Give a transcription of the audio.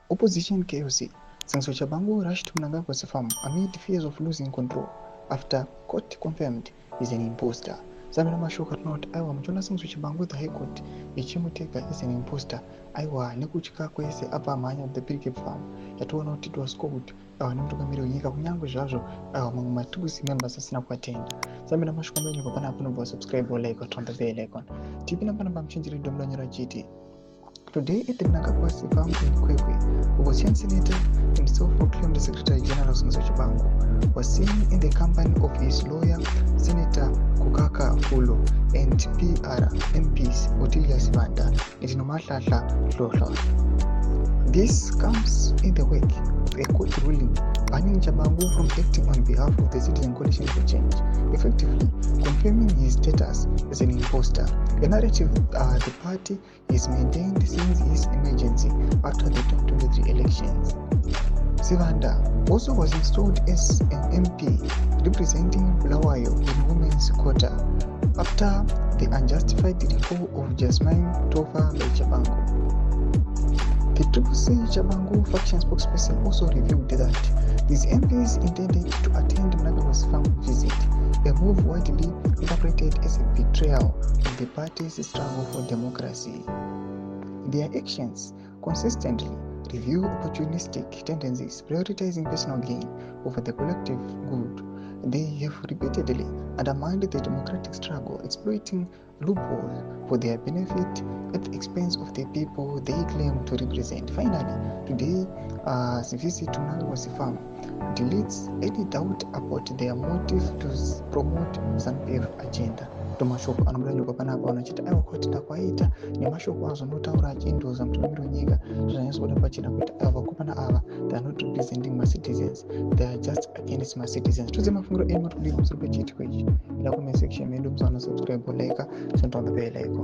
Opposition KOC. Sangso Chabangu rushed to Mnangagwa's farm amid fears of losing control after court confirmed he's an imposter. Zamina Mashoka not Iwa Mjona Sangso Chabangu the High Court Ichimuteka is an imposter. Iwa Nekuchika Kwese Upper Manya of the Pilgrim farm. Yatuwa not it was called Nimutoka Miro Yika Kunyango Jajo Matusi members asina kuatenda. Zamina Mashoka Mbenyo Kapana Apuno subscribe or like or turn the bell icon. Tipina Panabam Chinjiri Domlanyara GT. Today at the Mnangagwa's farm in Kwekwe, Opposition Senator and self-proclaimed Secretary General Sangso Chabangu was seen in the company of his lawyer, Senator Kukaka Fulo, and PR MPs Otilia Sibanda and Nomatlatla Hlohlo. This comes in the wake of a court ruling banning Chabangu from acting on behalf of the Citizen Coalition for Change, effectively confirming his status as an imposter, a narrative the party has maintained since his emergency after the 2023 elections. Sibanda also was installed as an MP representing Bulawayo in Women's Quota after the unjustified recall of Jasmine Tova by Chabangu. The CCC Chabangu faction spokesperson also revealed that these MPs intended to attend Mnangagwa's farm visit, a move widely interpreted as a betrayal of the party's struggle for democracy. Their actions consistently reveal opportunistic tendencies, prioritizing personal gain over the collective good. They have repeatedly undermined the democratic struggle, exploiting loopholes for their benefit at the expense of the people they claim to represent. Finally, today's visit to Mnangagwa's farm deletes any doubt about their motive to promote ZANU-PF agenda. Tomashoko anamulani ukapana pa anachita ayo kuti takwaita ni mashoko azo notaura achindo za mtumiro nyika zvanyasoda pachina kuti ava kupana ava they are not representing my citizens, they are just against my citizens. Tuze mafunguro emu tukudika msuru pachiti kwechi ila comment section medu msana subscribe like, turn on the bell icon.